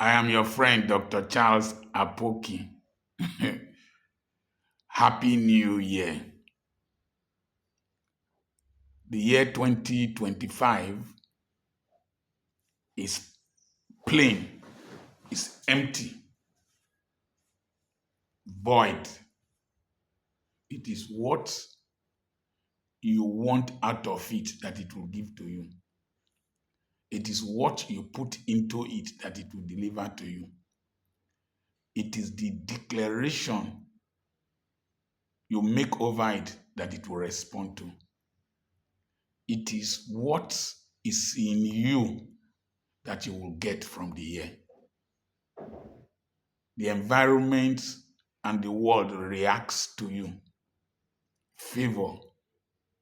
I am your friend, Dr. Charles Apoki. Happy New Year. The year 2025 is plain, is empty, void. It is what you want out of it that it will give to you. It is what you put into it that it will deliver to you. It is the declaration you make over it that it will respond to. It is what is in you that you will get from the year. The environment and the world reacts to you. Favor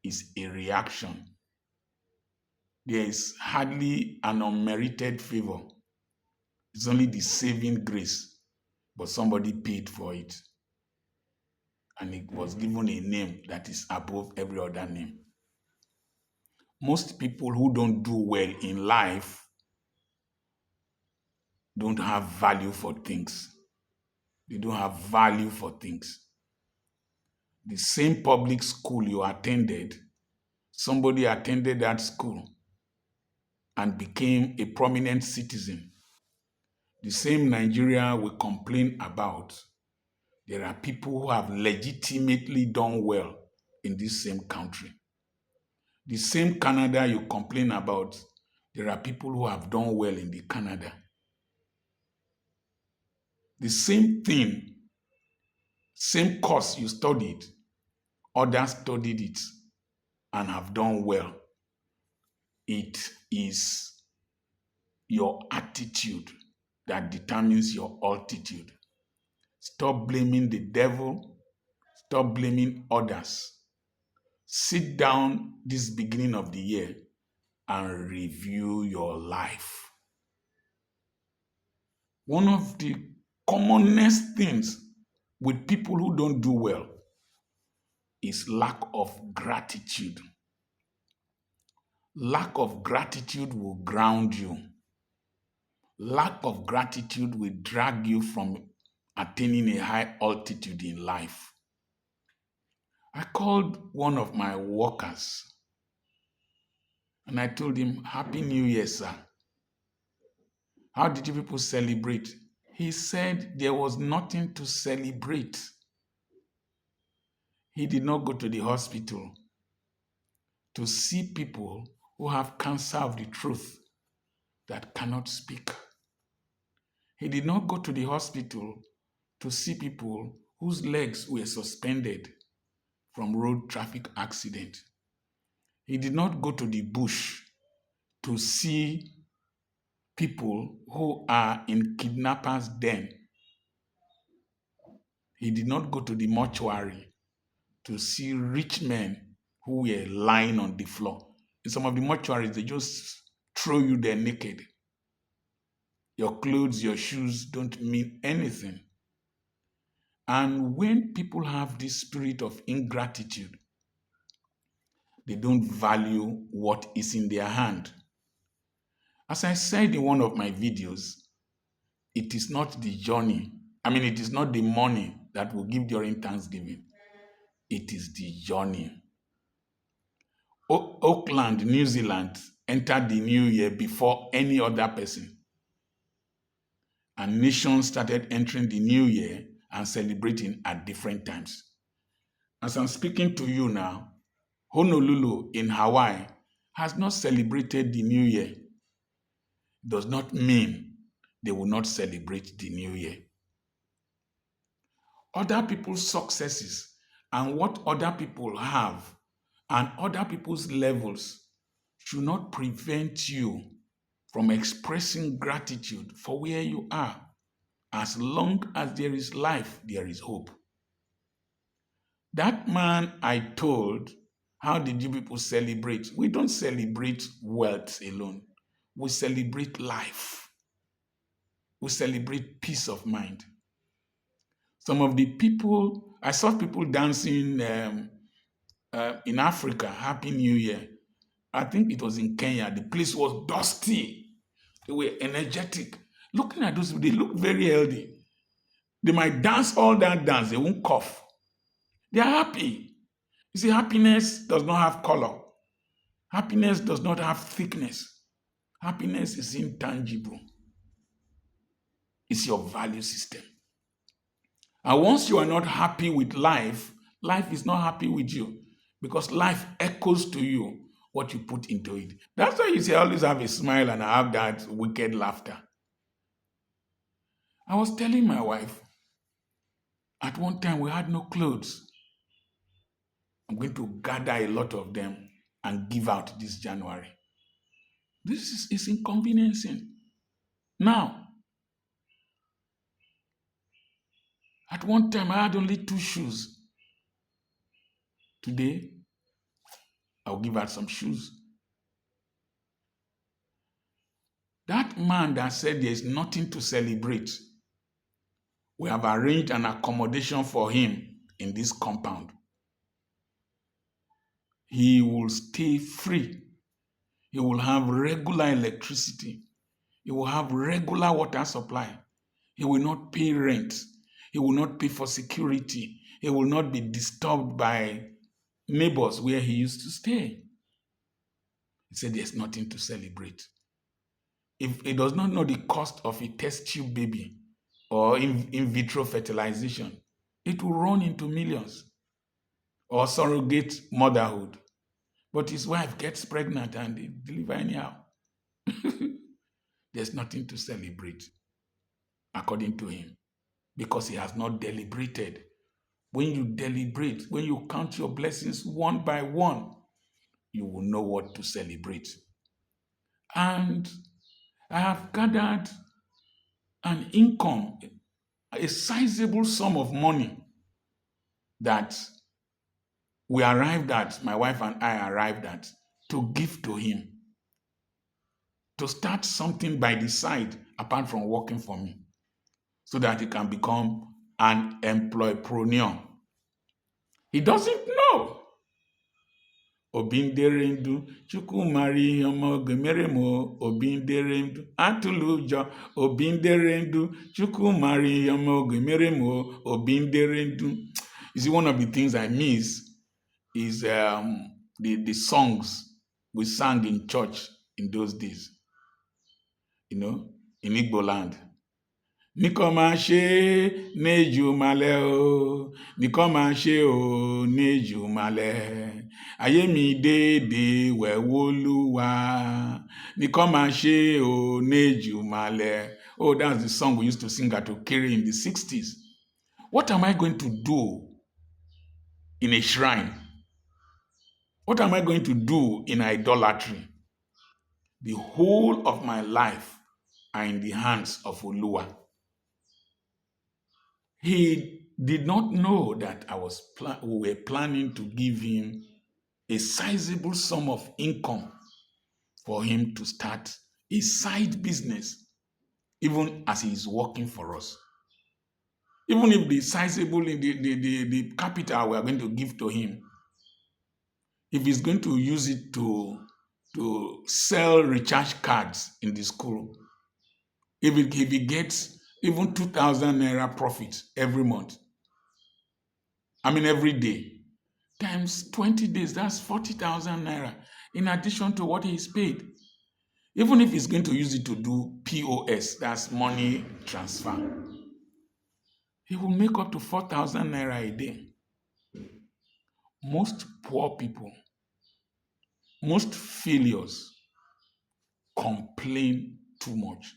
is a reaction. There is hardly an unmerited favor. It's only the saving grace, but somebody paid for it. And it was given a name that is above every other name. Most people who don't do well in life don't have value for things. They don't have value for things. The same public school you attended, somebody attended that school and became a prominent citizen. The same Nigeria we complain about, there are people who have legitimately done well in this same country. The same Canada you complain about, there are people who have done well in the Canada. The same thing, same course you studied, others studied it and have done well. It is your attitude that determines your altitude. Stop blaming the devil. Stop blaming others. Sit down this beginning of the year and review your life. One of the commonest things with people who don't do well is lack of gratitude. Lack of gratitude will ground you. Lack of gratitude will drag you from attaining a high altitude in life. I called one of my workers and I told him, Happy New Year, sir. How did you people celebrate? He said there was nothing to celebrate. He did not go to the hospital to see people who have cancer of the truth that cannot speak. He did not go to the hospital to see people whose legs were suspended from road traffic accident. He did not go to the bush to see people who are in kidnappers' den. He did not go to the mortuary to see rich men who were lying on the floor. In some of the mortuaries, they just throw you there naked. Your clothes, your shoes don't mean anything. And when people have this spirit of ingratitude, they don't value what is in their hand. As I said in one of my videos, it is not the journey. It is not the money that will give during Thanksgiving. It is the journey. Auckland, New Zealand entered the new year before any other person. And nations started entering the new year and celebrating at different times. As I'm speaking to you now, Honolulu in Hawaii has not celebrated the new year. Does not mean they will not celebrate the new year. Other people's successes and what other people have and other people's levels should not prevent you from expressing gratitude for where you are. As long as there is life, there is hope. That man I told, how did you people celebrate? We don't celebrate wealth alone. We celebrate life. We celebrate peace of mind. Some of the people, I saw people dancing in Africa, Happy New Year. I think it was in Kenya. The place was dusty. They were energetic. Looking at those people, they look very healthy. They might dance all that dance, they won't cough. They are happy. You see, happiness does not have color. Happiness does not have thickness. Happiness is intangible. It's your value system. And once you are not happy with life, life is not happy with you because life echoes to you what you put into it. That's why you say I always have a smile and I have that wicked laughter. I was telling my wife, at one time we had no clothes. I'm going to gather a lot of them and give out this January. Is inconveniencing. Now, at one time I had only 2 shoes. Today, I'll give out some shoes. That man that said there is nothing to celebrate, we have arranged an accommodation for him in this compound. He will stay free. He will have regular electricity. He will have regular water supply. He will not pay rent. He will not pay for security. He will not be disturbed by neighbors where he used to stay. He said there's nothing to celebrate. If he does not know the cost of a test tube baby or in vitro fertilization, it will run into millions. Or surrogate motherhood. But his wife gets pregnant and they deliver anyhow. There's nothing to celebrate, according to him, because he has not deliberated. When you deliberate, when you count your blessings one by one, you will know what to celebrate. And I have gathered an income, a sizable sum of money that my wife and I arrived at, to give to him, to start something by the side apart from working for me, so that he can become an employpreneur. He doesn't know. Obinderendu, chukwumari yomogemeremo, obinderendu, atulujo, obinderendu, chukwumari yomogemeremo, obinderendu. You see, one of the things I miss is the songs we sang in church in those days, in Igbo land. Nìkan máa ṣe n'eju malẹ̀ o, nìkan máa ṣe o n'eju malẹ̀. Ayé mi dédé wẹ̀wòlúwa, nìkan máa ṣe o n'eju malẹ̀. Oh, that's the song we used to sing at Okere in the 60s. What am I going to do in a shrine? What am I going to do in idolatry? The whole of my life are in the hands of Oluwa. He did not know that we were planning to give him a sizable sum of income for him to start a side business, even as he is working for us. Even if the sizable, the capital we are going to give to him, if he's going to use it to sell recharge cards in the school, if he gets even 2,000 naira profit every month, every day, times 20 days, that's 40,000 naira, in addition to what he's paid. Even if he's going to use it to do POS, that's money transfer, he will make up to 4,000 naira a day. Most poor people, most failures complain too much.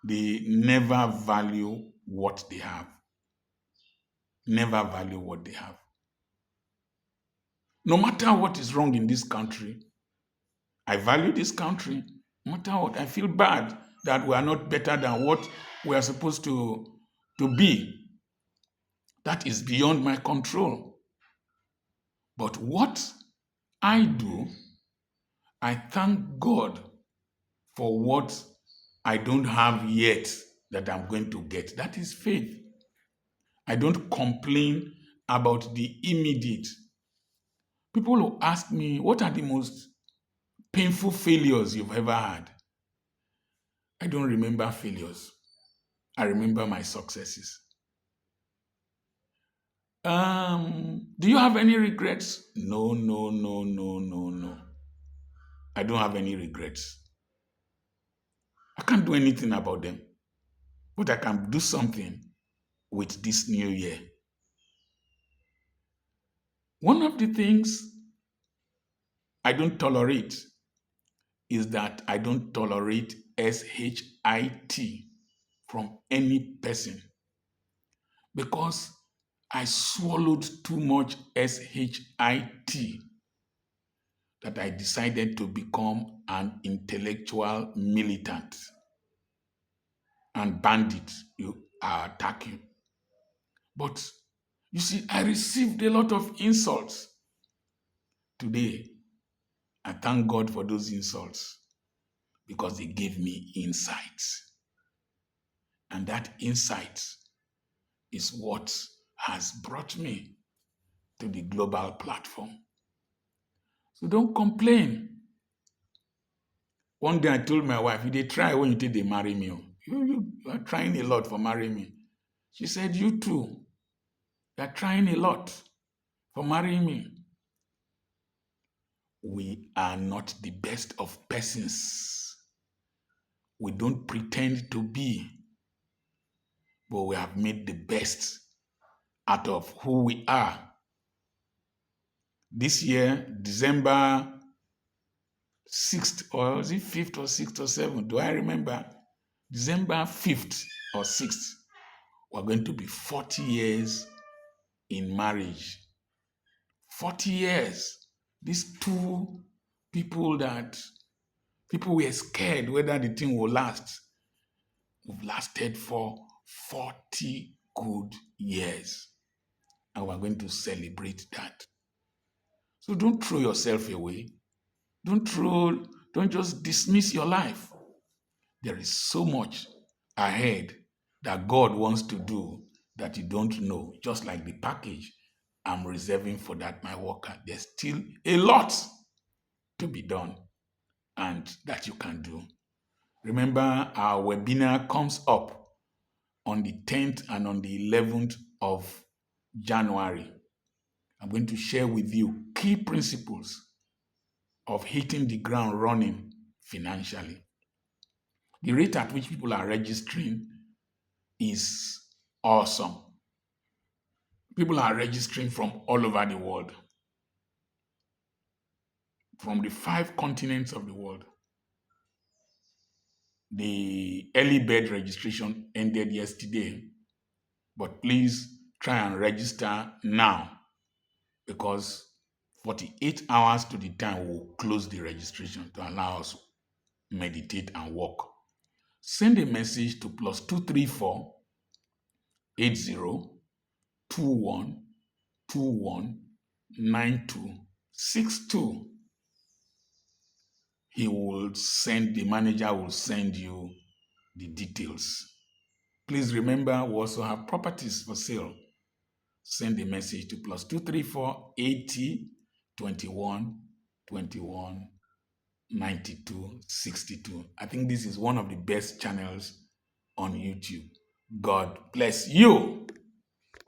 They never value what they have. Never value what they have. No matter what is wrong in this country, I value this country. No matter what, I feel bad that we are not better than what we are supposed to be. That is beyond my control. But what I do, I thank God for what I don't have yet that I'm going to get. That is faith. I don't complain about the immediate. People who ask me, what are the most painful failures you've ever had? I don't remember failures. I remember my successes. Do you have any regrets? No, no, no, no, no, no. I don't have any regrets. I can't do anything about them, but I can do something with this new year. One of the things I don't tolerate is that I don't tolerate SHIT from any person because I swallowed too much SHIT that I decided to become an intellectual militant and bandit. You are attacking. But you see, I received a lot of insults today. I thank God for those insults because they gave me insights. And that insight is what has brought me to the global platform. So don't complain. One day I told my wife, you they try when you take they marry me. You are trying a lot for marrying me. She said, you too. You are trying a lot for marrying me. We are not the best of persons. We don't pretend to be, but we have made the best out of who we are. This year, December 6th, or is it 5th or 6th or 7th? Do I remember? December 5th or 6th, we're going to be 40 years in marriage. 40 years. These two people that people were scared whether the thing will last. We've lasted for 40 good years. And we're going to celebrate that. So don't throw yourself away. Don't just dismiss your life. There is so much ahead that God wants to do that you don't know. Just like the package I'm reserving for that, my worker. There's still a lot to be done and that you can do. Remember, our webinar comes up on the 10th and on the 11th of January. I'm going to share with you key principles of hitting the ground running financially. The rate at which people are registering is awesome. People are registering from all over the world, from the 5 continents of the world. The early bird registration ended yesterday, but please try and register now because 48 hours to the time we'll close the registration to allow us meditate and walk. Send a message to +234 80 21 21 9262. The manager will send you the details. Please remember, we also have properties for sale. Send a message to +234 80 21 21 92 62. I think this is one of the best channels on YouTube. God bless you.